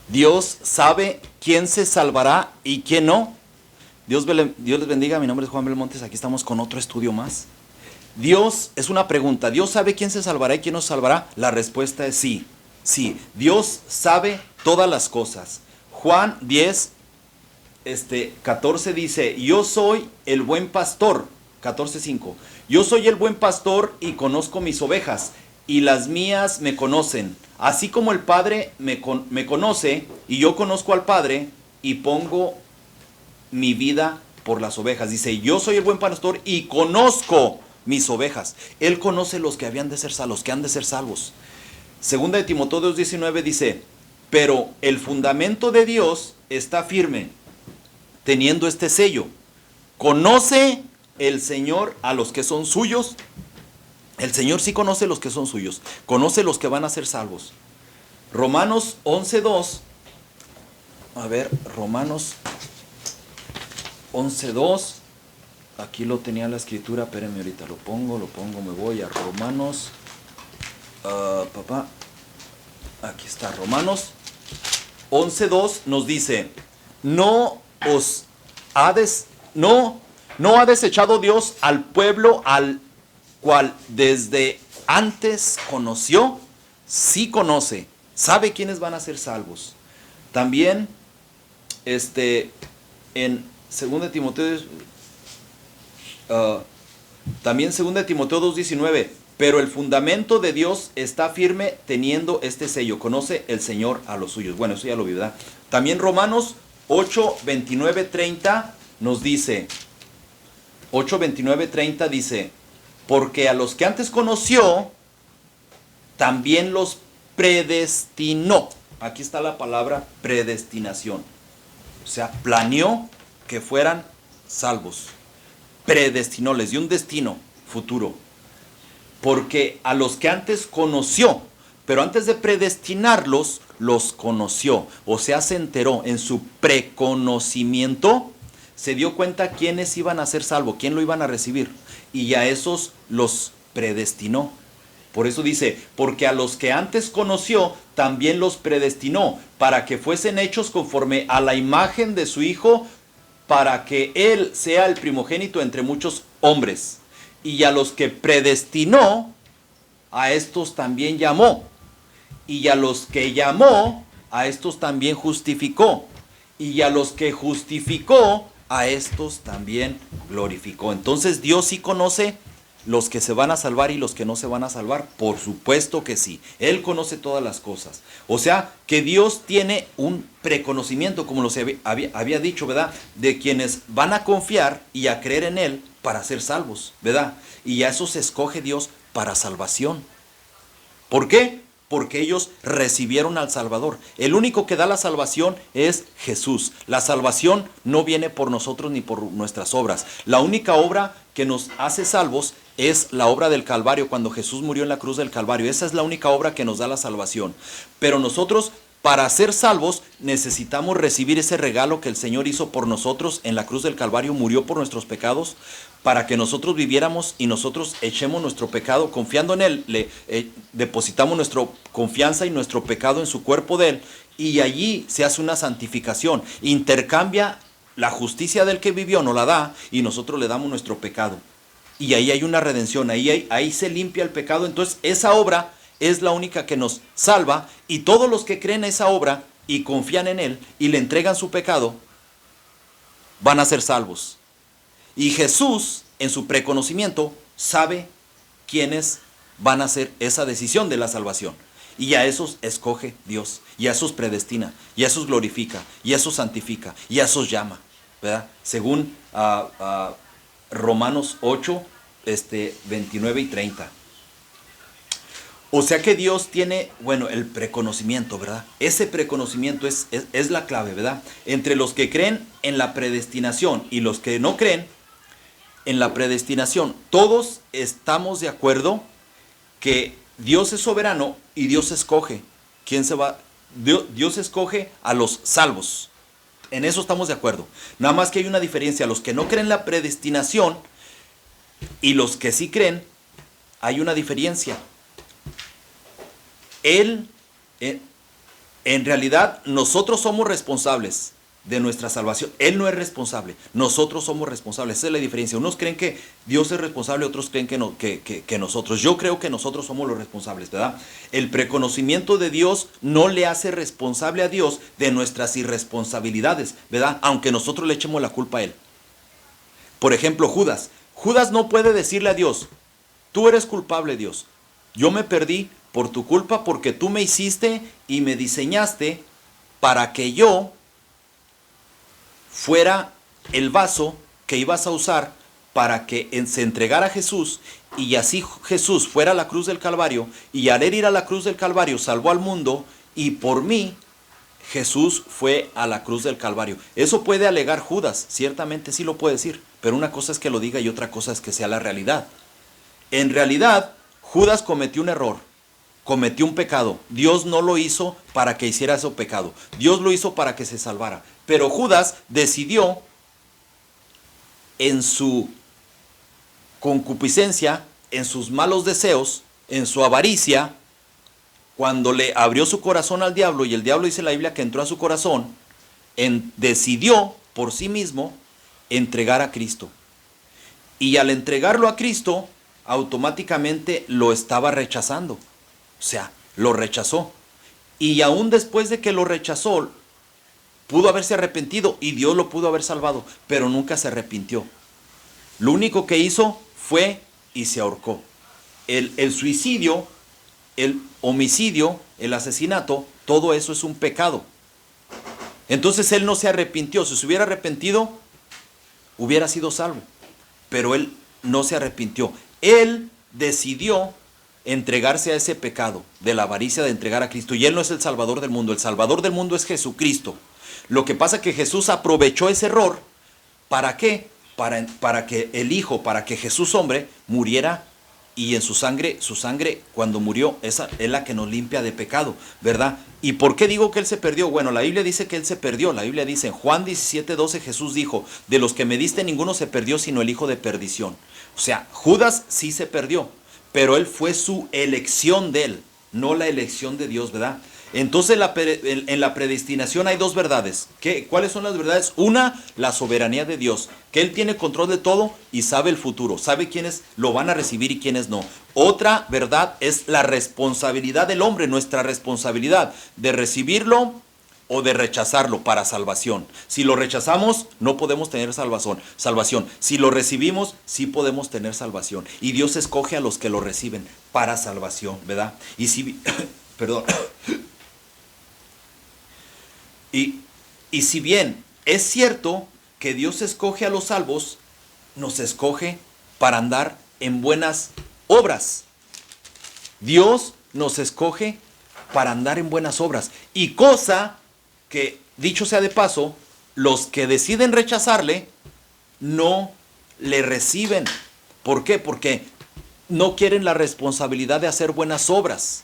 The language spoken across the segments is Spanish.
Dios sabe quién se salvará y quién no. Dios les bendiga, mi nombre es Juan Belmontes, aquí estamos con otro estudio más. Dios, es una pregunta, ¿Dios sabe quién se salvará y quién no se salvará? La respuesta es sí, sí, Dios sabe todas las cosas. Juan 10, 14 dice, yo soy el buen pastor, 14:5, yo soy el buen pastor y conozco mis ovejas, y las mías me conocen, así como el Padre me conoce, y yo conozco al Padre, y pongo mi vida por las ovejas. Dice, yo soy el buen pastor y conozco mis ovejas. Él conoce los que habían de ser salvos, que han de ser salvos. Segunda de Timoteo 2:19 dice, pero el fundamento de Dios está firme, teniendo este sello. Conoce el Señor a los que son suyos. El Señor sí conoce los que son suyos. Conoce los que van a ser salvos. Romanos 11:2. A ver, Romanos 11:2. Aquí lo tenía la escritura. Espérenme, ahorita lo pongo. Me voy a Romanos. Aquí está. Romanos 11:2 nos dice: No os ha no ha desechado Dios al pueblo al cual desde antes conoció. Sí conoce, sabe quiénes van a ser salvos. También en 2 Timoteo también 2 Timoteo 2:19, pero el fundamento de Dios está firme teniendo este sello, conoce el Señor a los suyos. Bueno, eso ya lo vi, ¿verdad? También Romanos 8:29-30 nos dice, 8:29-30 dice, porque a los que antes conoció, también los predestinó. Aquí está la palabra predestinación. O sea, planeó que fueran salvos. Predestinó, les dio un destino futuro. Porque a los que antes conoció, pero antes de predestinarlos, los conoció. O sea, se enteró en su preconocimiento, se dio cuenta quiénes iban a ser salvos, quién lo iban a recibir. Y a esos los predestinó. Por eso dice, porque a los que antes conoció, también los predestinó, para que fuesen hechos conforme a la imagen de su Hijo, para que Él sea el primogénito entre muchos hombres. Y a los que predestinó, a estos también llamó. Y a los que llamó, a estos también justificó. Y a los que justificó, a estos también glorificó. Entonces Dios sí conoce los que se van a salvar y los que no se van a salvar. Por supuesto que sí. Él conoce todas las cosas. O sea, que Dios tiene un preconocimiento, como los había dicho, ¿verdad? De quienes van a confiar y a creer en Él para ser salvos, ¿verdad? Y a esos escoge Dios para salvación. ¿Por qué? Porque ellos recibieron al Salvador. El único que da la salvación es Jesús. La salvación no viene por nosotros ni por nuestras obras. La única obra que nos hace salvos es la obra del Calvario, cuando Jesús murió en la cruz del Calvario. Esa es la única obra que nos da la salvación. Pero nosotros, para ser salvos, necesitamos recibir ese regalo que el Señor hizo por nosotros en la cruz del Calvario. Murió por nuestros pecados, para que nosotros viviéramos y nosotros echemos nuestro pecado confiando en Él. Depositamos nuestra confianza y nuestro pecado en su cuerpo de Él, y allí se hace una santificación. Intercambia la justicia del que vivió, nos la da, y nosotros le damos nuestro pecado. Y ahí hay una redención, ahí se limpia el pecado. Entonces esa obra es la única que nos salva, y todos los que creen esa obra y confían en Él y le entregan su pecado, van a ser salvos. Y Jesús, en su preconocimiento, sabe quiénes van a hacer esa decisión de la salvación. Y a esos escoge Dios, y a esos predestina, y a esos glorifica, y a esos santifica, y a esos llama, ¿verdad? Según Romanos 8, 29 y 30. O sea que Dios tiene, bueno, el preconocimiento, ¿verdad? Ese preconocimiento es la clave, ¿verdad? Entre los que creen en la predestinación y los que no creen en la predestinación, todos estamos de acuerdo que Dios es soberano y Dios escoge. ¿Quién se va? Dios escoge a los salvos. En eso estamos de acuerdo. Nada más que hay una diferencia. Los que no creen en la predestinación y los que sí creen, hay una diferencia. En realidad, nosotros somos responsables de nuestra salvación. Él no es responsable. Nosotros somos responsables. Esa es la diferencia. Unos creen que Dios es responsable, otros creen que, no, que nosotros. Yo creo que nosotros somos los responsables, ¿verdad? El preconocimiento de Dios no le hace responsable a Dios de nuestras irresponsabilidades, ¿verdad? Aunque nosotros le echemos la culpa a Él. Por ejemplo, Judas. Judas no puede decirle a Dios, tú eres culpable, Dios. Yo me perdí por tu culpa porque tú me hiciste y me diseñaste para que yo fuera el vaso que ibas a usar para que se entregara a Jesús y así Jesús fuera a la cruz del Calvario y al ir a la cruz del Calvario salvó al mundo y por mí Jesús fue a la cruz del Calvario. Eso puede alegar Judas, ciertamente sí lo puede decir, pero una cosa es que lo diga y otra cosa es que sea la realidad. En realidad, Judas cometió un error, cometió un pecado. Dios no lo hizo para que hiciera ese pecado. Dios lo hizo para que se salvara. Pero Judas decidió en su concupiscencia, en sus malos deseos, en su avaricia, cuando le abrió su corazón al diablo, y el diablo dice en la Biblia que entró a su corazón, decidió por sí mismo entregar a Cristo. Y al entregarlo a Cristo, automáticamente lo estaba rechazando. O sea, lo rechazó. Y aún después de que lo rechazó, pudo haberse arrepentido y Dios lo pudo haber salvado, pero nunca se arrepintió. Lo único que hizo fue y se ahorcó. El suicidio, el homicidio, el asesinato, todo eso es un pecado. Entonces él no se arrepintió. Si se hubiera arrepentido, hubiera sido salvo. Pero él no se arrepintió. Él decidió entregarse a ese pecado de la avaricia de entregar a Cristo. Y él no es el Salvador del mundo. El Salvador del mundo es Jesucristo. Lo que pasa es que Jesús aprovechó ese error. ¿Para qué? Para que el Hijo, para que Jesús hombre muriera y en su sangre cuando murió, esa es la que nos limpia de pecado, ¿verdad? ¿Y por qué digo que él se perdió? Bueno, la Biblia dice que él se perdió. La Biblia dice en Juan 17:12 Jesús dijo, de los que me diste ninguno se perdió sino el hijo de perdición. O sea, Judas sí se perdió, pero él fue su elección de él, no la elección de Dios, ¿verdad? Entonces en la predestinación hay dos verdades. ¿Cuáles son las verdades? Una, la soberanía de Dios, que Él tiene control de todo y sabe el futuro, sabe quiénes lo van a recibir y quiénes no. Otra verdad es la responsabilidad del hombre, nuestra responsabilidad de recibirlo o de rechazarlo para salvación. Si lo rechazamos, no podemos tener salvación. Si lo recibimos, sí podemos tener salvación. Y Dios escoge a los que lo reciben para salvación, ¿verdad? Y si, perdón. Y si bien es cierto que Dios escoge a los salvos, nos escoge para andar en buenas obras. Dios nos escoge para andar en buenas obras. Y cosa que, dicho sea de paso, los que deciden rechazarle, no le reciben. ¿Por qué? Porque no quieren la responsabilidad de hacer buenas obras.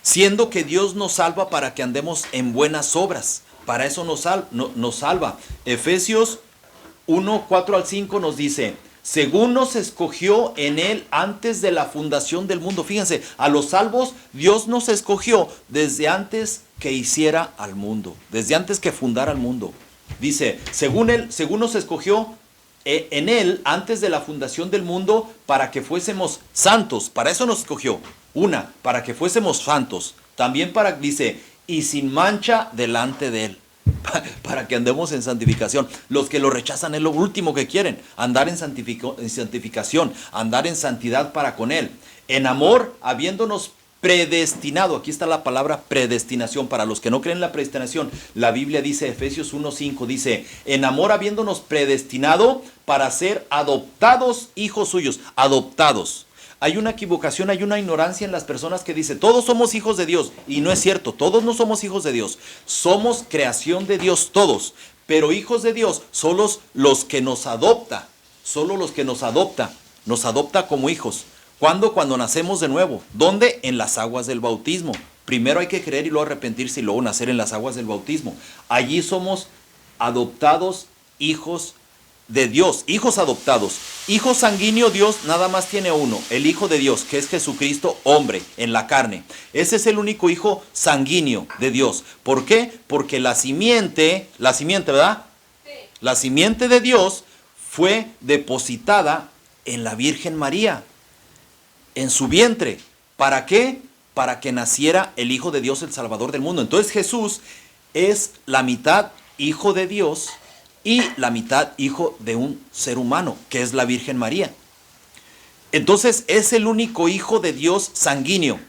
Siendo que Dios nos salva para que andemos en buenas obras. Para eso nos salva. Efesios 1, 4 al 5 nos dice, según nos escogió en Él antes de la fundación del mundo. Fíjense, a los salvos Dios nos escogió desde antes que hiciera al mundo. Desde antes que fundara el mundo. Dice, según nos escogió en Él antes de la fundación del mundo para que fuésemos santos. Para eso nos escogió. Para que fuésemos santos. También dice, y sin mancha delante de Él. Para que andemos en santificación. Los que lo rechazan es lo último que quieren. Andar en santificación. Andar en santidad para con Él. En amor, habiéndonos predestinado. Aquí está la palabra predestinación. Para los que no creen en la predestinación, la Biblia dice, Efesios 1:5, dice, en amor habiéndonos predestinado para ser adoptados hijos suyos. Adoptados. Hay una equivocación, hay una ignorancia en las personas que dicen, todos somos hijos de Dios. Y no es cierto, todos no somos hijos de Dios. Somos creación de Dios todos. Pero hijos de Dios son los que nos adopta. Solo los que nos adopta. Nos adopta como hijos. ¿Cuándo? Cuando nacemos de nuevo. ¿Dónde? En las aguas del bautismo. Primero hay que creer y luego arrepentirse y luego nacer en las aguas del bautismo. Allí somos adoptados hijos de Dios, hijos adoptados. Hijo sanguíneo Dios nada más tiene uno, el Hijo de Dios, que es Jesucristo, hombre, en la carne. Ese es el único hijo sanguíneo de Dios. ¿Por qué? Porque la simiente, ¿verdad? Sí. La simiente de Dios fue depositada en la Virgen María, en su vientre. ¿Para qué? Para que naciera el Hijo de Dios, el Salvador del mundo. Entonces Jesús es la mitad hijo de Dios y la mitad hijo de un ser humano, que es la Virgen María. Entonces es el único hijo de Dios sanguíneo.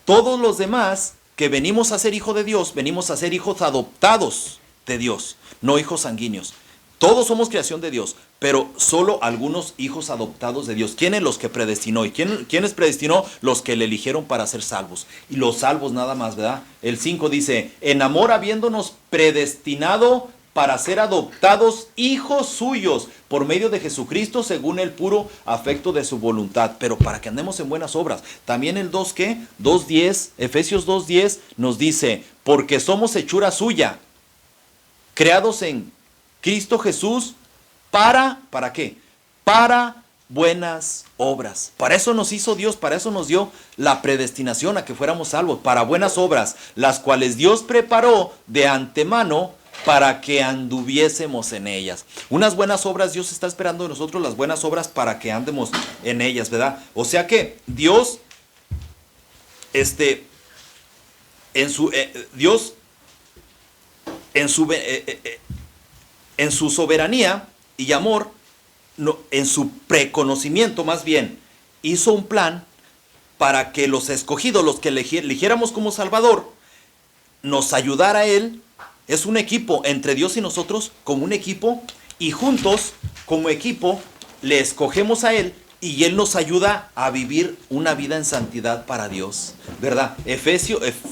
Todos los demás que venimos a ser hijo de Dios, venimos a ser hijos adoptados de Dios, no hijos sanguíneos. Todos somos creación de Dios, pero solo algunos hijos adoptados de Dios. ¿Quiénes? Los que predestinó. ¿Y quiénes predestinó? Los que le eligieron para ser salvos. Y los salvos nada más, ¿verdad? El 5 dice, en amor habiéndonos predestinado para ser adoptados hijos suyos por medio de Jesucristo según el puro afecto de su voluntad, pero para que andemos en buenas obras. También el 2, ¿qué? 2:10, Efesios 2:10 nos dice, porque somos hechura suya, creados en Cristo Jesús, ¿para qué? Para buenas obras. Para eso nos hizo Dios, para eso nos dio la predestinación a que fuéramos salvos, para buenas obras, las cuales Dios preparó de antemano para que anduviésemos en ellas. Unas buenas obras, Dios está esperando de nosotros las buenas obras para que andemos en ellas, ¿verdad? O sea que Dios, Dios en su soberanía y amor, en su preconocimiento más bien, hizo un plan para que los escogidos, los que eligiéramos como Salvador, nos ayudara a Él. Es un equipo entre Dios y nosotros, como un equipo, y juntos, como equipo, le escogemos a Él y Él nos ayuda a vivir una vida en santidad para Dios, ¿verdad?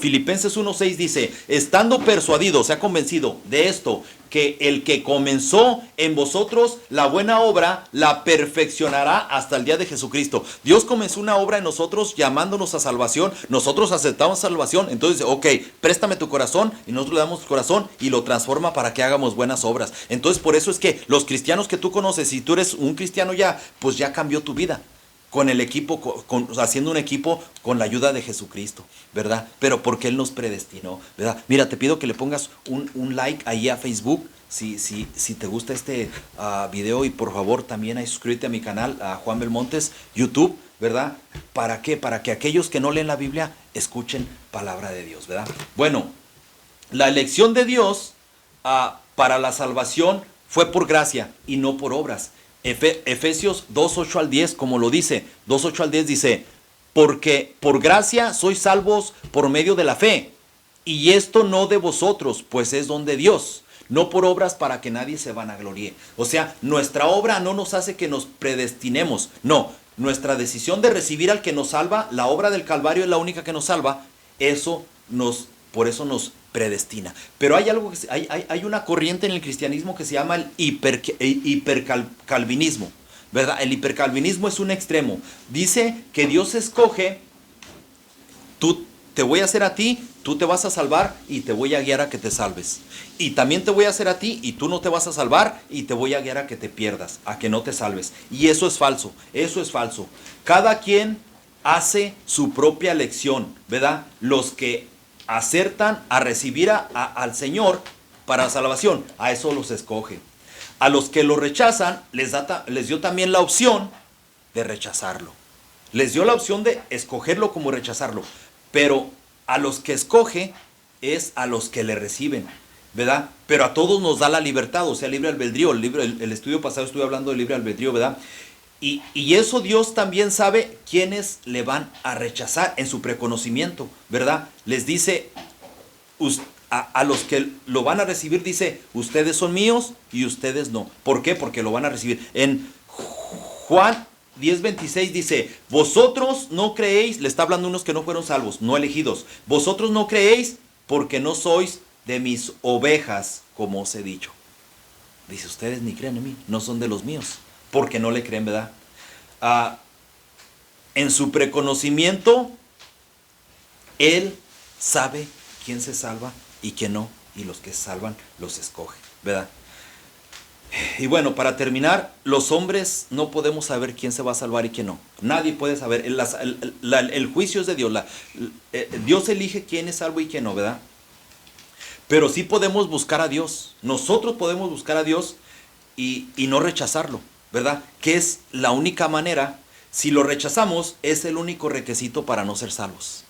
Filipenses 1:6 dice, estando persuadido, o sea, convencido de esto, que el que comenzó en vosotros la buena obra, la perfeccionará hasta el día de Jesucristo. Dios comenzó una obra en nosotros llamándonos a salvación, nosotros aceptamos salvación, entonces dice, ok, préstame tu corazón, y nosotros le damos el corazón y lo transforma para que hagamos buenas obras. Entonces por eso es que los cristianos que tú conoces, si tú eres un cristiano ya, pues ya cambió tu vida. Con el equipo, haciendo un equipo con la ayuda de Jesucristo, ¿verdad? Pero porque Él nos predestinó, ¿verdad? Mira, te pido que le pongas un like ahí a Facebook, si te gusta este video, y por favor también ahí suscríbete a mi canal, a Juan Belmontes, YouTube, ¿verdad? ¿Para qué? Para que aquellos que no leen la Biblia escuchen palabra de Dios, ¿verdad? Bueno, la elección de Dios para la salvación fue por gracia y no por obras. Efesios 2:8-10, como lo dice, 2:8-10 dice, porque por gracia sois salvos por medio de la fe, y esto no de vosotros, pues es don de Dios, no por obras para que nadie se vanaglorie. O sea, nuestra obra no nos hace que nos predestinemos, no, nuestra decisión de recibir al que nos salva, la obra del Calvario es la única que nos salva, por eso nos predestina. Pero hay algo hay una corriente en el cristianismo que se llama el hipercalvinismo, ¿verdad? El hipercalvinismo es un extremo. Dice que Dios escoge, te voy a hacer a ti, tú te vas a salvar y te voy a guiar a que te salves. Y también te voy a hacer a ti y tú no te vas a salvar y te voy a guiar a que te pierdas, a que no te salves. Y eso es falso, eso es falso. Cada quien hace su propia elección, ¿verdad? Los que acertan a recibir al Señor para salvación, a eso los escoge. A los que lo rechazan, les dio también la opción de rechazarlo. Les dio la opción de escogerlo como rechazarlo. Pero a los que escoge es a los que le reciben, ¿verdad? Pero a todos nos da la libertad, o sea, libre albedrío. El estudio pasado estuve hablando de libre albedrío, ¿verdad? Y eso Dios también sabe quiénes le van a rechazar en su preconocimiento, ¿verdad? Les dice, a los que lo van a recibir, dice, ustedes son míos y ustedes no. ¿Por qué? Porque lo van a recibir. En Juan 10:26 dice, vosotros no creéis, le está hablando a unos que no fueron salvos, no elegidos. Vosotros no creéis porque no sois de mis ovejas, como os he dicho. Dice, ustedes ni creen en mí, no son de los míos. Porque no le creen, ¿verdad? En su preconocimiento, Él sabe quién se salva y quién no, y los que se salvan los escoge, ¿verdad? Y bueno, para terminar, los hombres no podemos saber quién se va a salvar y quién no. Nadie puede saber. El juicio es de Dios. Dios elige quién es salvo y quién no, ¿verdad? Pero sí podemos buscar a Dios. Nosotros podemos buscar a Dios y no rechazarlo, ¿verdad? Que es la única manera. Si lo rechazamos, es el único requisito para no ser salvos.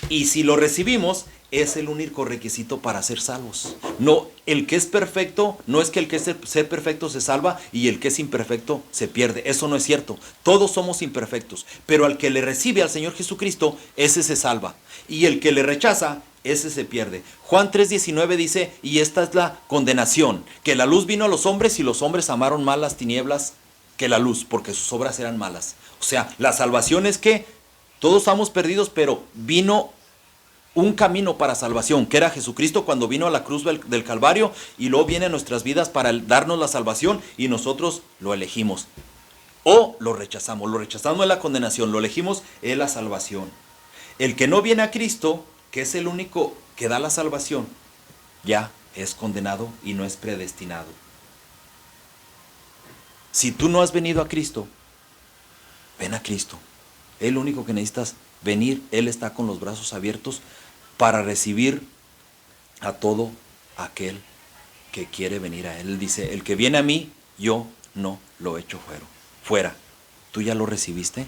Y si lo recibimos, es el único requisito para ser salvos. No, el que es perfecto, no es que el que es ser perfecto se salva y el que es imperfecto se pierde. Eso no es cierto. Todos somos imperfectos. Pero al que le recibe al Señor Jesucristo, ese se salva. Y el que le rechaza, ese se pierde. Juan 3:19 dice, y esta es la condenación, que la luz vino a los hombres y los hombres amaron más las tinieblas que la luz, porque sus obras eran malas. O sea, la salvación es que todos estamos perdidos, pero vino un camino para salvación, que era Jesucristo cuando vino a la cruz del Calvario, y luego viene a nuestras vidas para darnos la salvación y nosotros lo elegimos. O lo rechazamos. Lo rechazamos es la condenación, lo elegimos es la salvación. El que no viene a Cristo, que es el único que da la salvación, ya es condenado y no es predestinado. Si tú no has venido a Cristo, ven a Cristo. El único que necesitas venir, Él está con los brazos abiertos para recibir a todo aquel que quiere venir a Él. Él dice, el que viene a mí, yo no lo echo fuera. ¿Tú ya lo recibiste?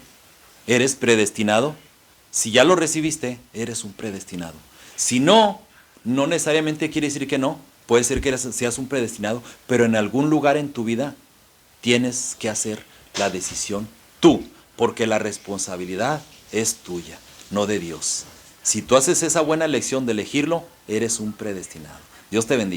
¿Eres predestinado? Si ya lo recibiste, eres un predestinado. Si no, no necesariamente quiere decir que no. Puede ser que seas un predestinado, pero en algún lugar en tu vida tienes que hacer la decisión tú, porque la responsabilidad es tuya, no de Dios. Si tú haces esa buena elección de elegirlo, eres un predestinado. Dios te bendiga.